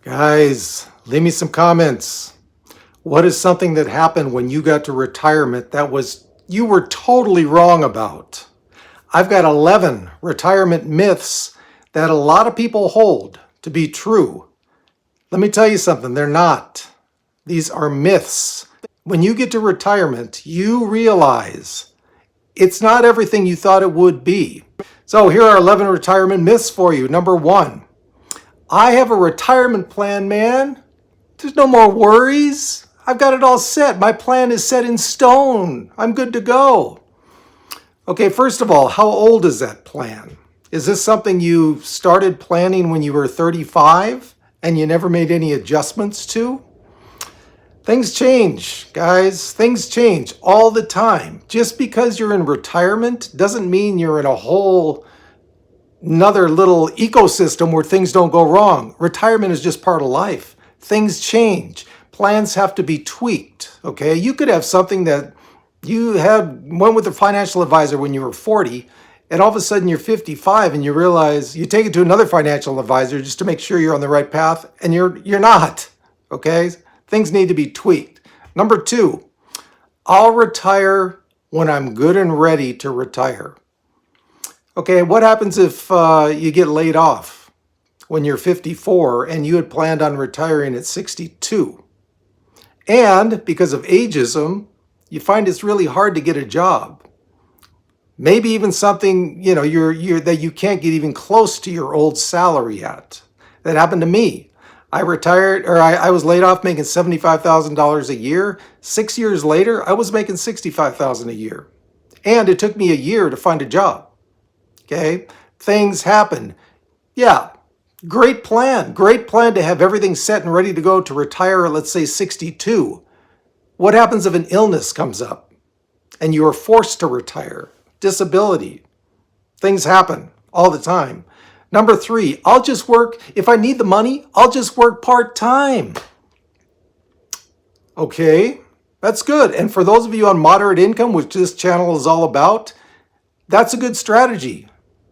Guys, leave me some comments. What is something that happened when you got to retirement that you were totally wrong about? I've got 11 retirement myths that a lot of people hold to be true. Let me tell you something, they're not. These are myths. When you get to retirement, you realize it's not everything you thought it would be. So here are 11 retirement myths for you. Number 1, I have a retirement plan, man. There's no more worries. I've got it all set. My plan is set in stone. I'm good to go. Okay, first of all, how old is that plan? Is this something you started planning when you were 35 and you never made any adjustments to? Things change, guys. Things change all the time. Just because you're in retirement doesn't mean you're in a whole another little ecosystem where things don't go wrong. Retirement is just part of life. Things change. Plans have to be tweaked, okay? You could have something that you went with a financial advisor when you were 40, and all of a sudden you're 55 and you realize you take it to another financial advisor just to make sure you're on the right path, and you're not, okay? Things need to be tweaked. Number 2, I'll retire when I'm good and ready to retire. Okay, what happens if you get laid off when you're 54 and you had planned on retiring at 62? And because of ageism, you find it's really hard to get a job. Maybe even something, that you can't get even close to your old salary at. That happened to me. I retired, or I was laid off making $75,000 a year. 6 years later, I was making $65,000 a year. And it took me a year to find a job. Okay, things happen. Yeah, great plan to have everything set and ready to go to retire at, let's say, 62. What happens if an illness comes up and you are forced to retire? Disability. Things happen all the time. Number 3, I'll just work, if I need the money, I'll just work part-time. Okay, that's good. And for those of you on moderate income, which this channel is all about, that's a good strategy.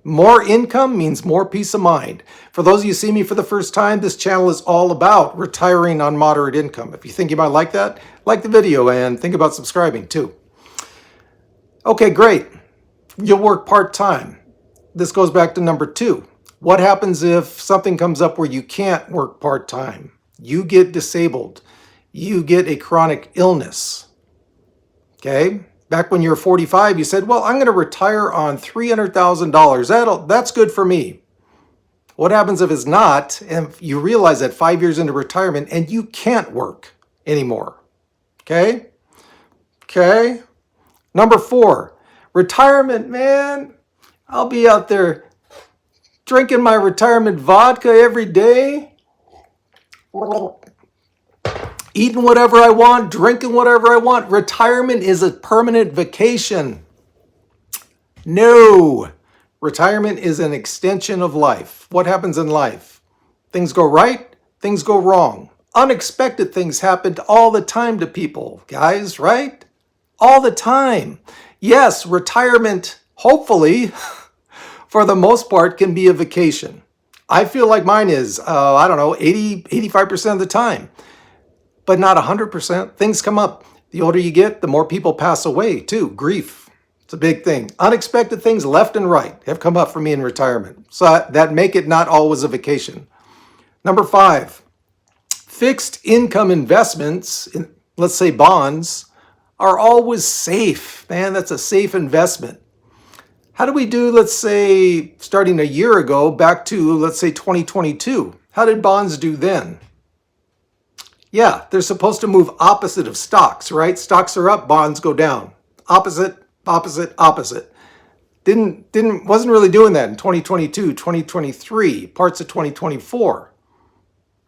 More income means more peace of mind. For those of you who see me for the first time, this channel is all about retiring on moderate income. If you think you might like that, like the video and think about subscribing too. Okay, great. You'll work part-time. This goes back to number 2. What happens if something comes up where you can't work part-time? You get disabled. You get a chronic illness. Okay? Back when you were 45, you said, well, I'm going to retire on $300,000. That's good for me. What happens if it's not, and you realize that 5 years into retirement and you can't work anymore? Okay? Okay? Number 4, retirement, man. I'll be out there drinking my retirement vodka every day. Eating whatever I want, drinking whatever I want. Retirement is a permanent vacation. No. Retirement is an extension of life. What happens in life? Things go right, things go wrong. Unexpected things happen all the time to people, guys, right? All the time. Yes, retirement, hopefully, for the most part, can be a vacation. I feel like mine is, 85% of the time. But not 100%. Things come up. The older you get, the more people pass away too. Grief, it's a big thing. Unexpected things left and right have come up for me in retirement. So that make it not always a vacation. Number 5, fixed income investments, in, let's say bonds, are always safe. Man, that's a safe investment. How do we do, let's say, starting a year ago, back to, let's say, 2022? How did bonds do then? Yeah, they're supposed to move opposite of stocks, right? Stocks are up, bonds go down. Opposite, opposite, opposite. Wasn't really doing that in 2022, 2023, parts of 2024.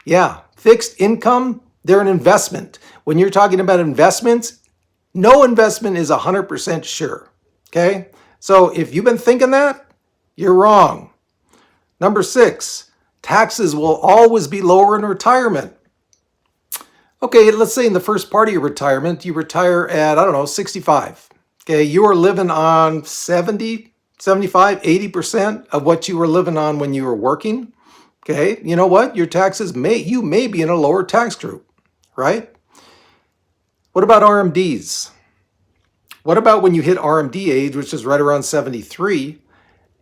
Yeah, fixed income, they're an investment. When you're talking about investments, no investment is 100% sure, okay? So if you've been thinking that, you're wrong. Number 6, taxes will always be lower in retirement. Okay, let's say in the first part of your retirement, you retire at, 65. Okay, you are living on 70, 75, 80% of what you were living on when you were working. Okay, you know what? Your taxes you may be in a lower tax group, right? What about RMDs? What about when you hit RMD age, which is right around 73,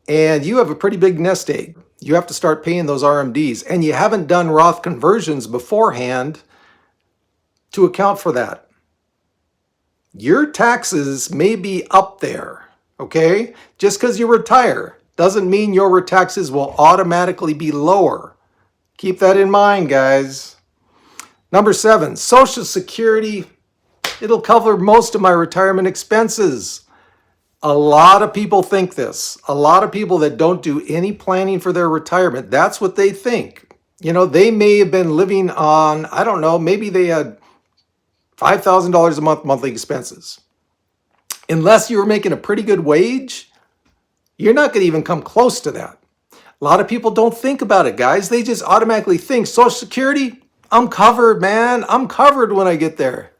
and you have a pretty big nest egg? You have to start paying those RMDs, and you haven't done Roth conversions beforehand to account for that. Your taxes may be up there, okay? Just because you retire doesn't mean your taxes will automatically be lower. Keep that in mind, guys. Number 7, Social Security. It'll cover most of my retirement expenses. A lot of people think this. A lot of people that don't do any planning for their retirement, that's what they think. You know, they may have been living on, I don't know, maybe they had $5,000 a month monthly expenses. Unless you were making a pretty good wage, you're not going to even come close to that. A lot of people don't think about it, guys. They just automatically think, Social Security, I'm covered, man. I'm covered when I get there.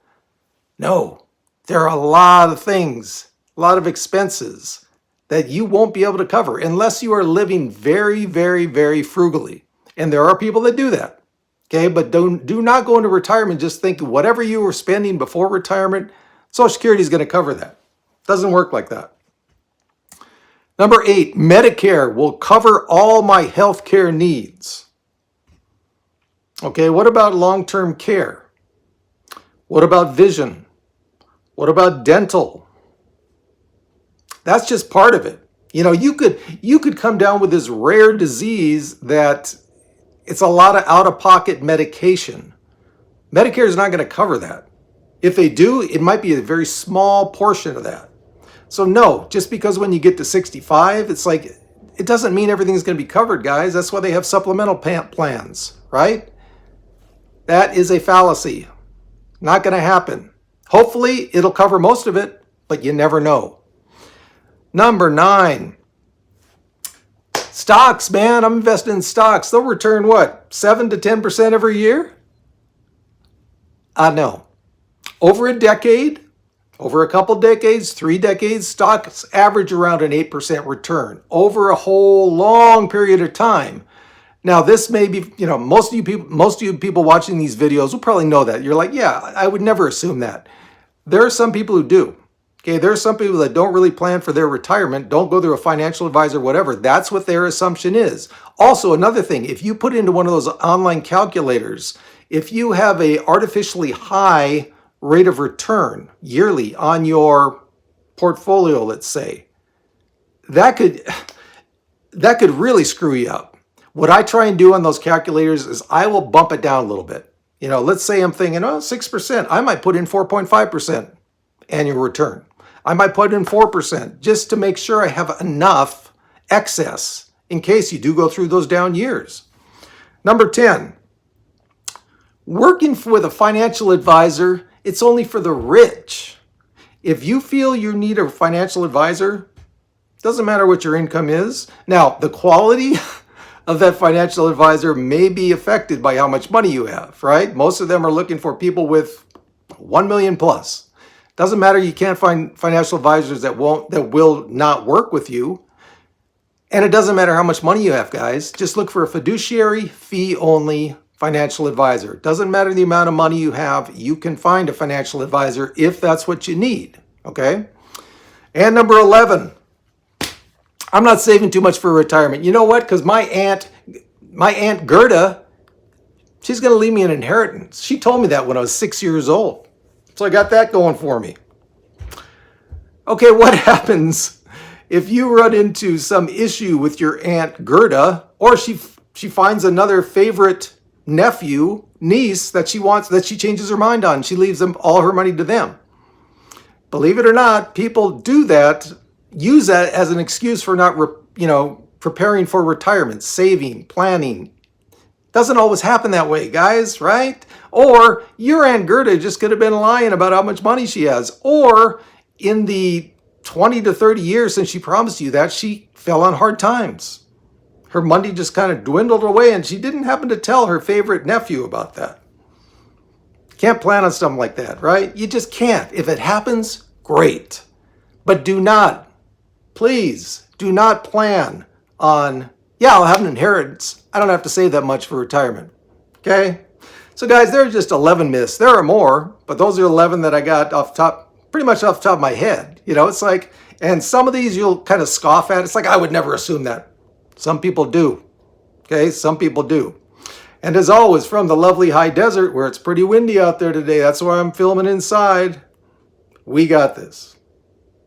No, there are a lot of things, a lot of expenses that you won't be able to cover unless you are living very, very, very frugally. And there are people that do that. Okay, but do not go into retirement just think whatever you were spending before retirement, Social Security is going to cover that. Doesn't work like that. Number 8, Medicare will cover all my health care needs. Okay, what about long-term care? What about vision? What about dental? That's just part of it. You know, you could come down with this rare disease that it's a lot of out-of-pocket medication. Medicare is not going to cover that. If they do, it might be a very small portion of that. So no, just because when you get to 65, it's like, it doesn't mean everything's going to be covered, guys. That's why they have supplemental plans, right? That is a fallacy. Not going to happen. Hopefully, it'll cover most of it, but you never know. Number 9. Stocks, man. I'm invested in stocks. They'll return what? 7 to 10% every year? No. Over a decade, over a couple decades, 3 decades, stocks average around an 8% return over a whole long period of time. Now, this may be, you know, most of you people watching these videos will probably know that. You're like, yeah, I would never assume that. There are some people who do. Okay, there are some people that don't really plan for their retirement, don't go through a financial advisor, whatever. That's what their assumption is. Also, another thing, if you put into one of those online calculators, if you have a artificially high rate of return yearly on your portfolio, let's say, that could really screw you up. What I try and do on those calculators is I will bump it down a little bit. You know, let's say I'm thinking, 6%. I might put in 4.5% annual return. I might put in 4% just to make sure I have enough excess in case you do go through those down years. Number 10, working with a financial advisor, it's only for the rich. If you feel you need a financial advisor, doesn't matter what your income is. Now, the quality of that financial advisor may be affected by how much money you have, right? Most of them are looking for people with 1 million plus. Doesn't matter, you can't find financial advisors that will not work with you. And it doesn't matter how much money you have, guys. Just look for a fiduciary fee-only financial advisor. Doesn't matter the amount of money you have, you can find a financial advisor if that's what you need, okay? And number 11, I'm not saving too much for retirement. You know what? Because my aunt Gerda, she's going to leave me an inheritance. She told me that when I was 6 years old. So I got that going for me. Okay, what happens if you run into some issue with your Aunt Gerda, or she finds another favorite nephew, niece that she changes her mind on? She leaves them all her money to them. Believe it or not, people do that, use that as an excuse for not, preparing for retirement, saving, planning. Doesn't always happen that way, guys, right? Or your Aunt Gerda just could have been lying about how much money she has. Or in the 20 to 30 years since she promised you that, she fell on hard times. Her money just kind of dwindled away, and she didn't happen to tell her favorite nephew about that. Can't plan on something like that, right? You just can't. If it happens, great. But do not, please, do not plan on, I'll have an inheritance. I don't have to save that much for retirement. Okay? So guys, there are just 11 myths. There are more, but those are 11 that I got off top, pretty much off the top of my head. You know, it's like, and some of these you'll kind of scoff at. It's like, I would never assume that. Some people do. Okay? Some people do. And as always, from the lovely high desert where it's pretty windy out there today, that's why I'm filming inside, we got this.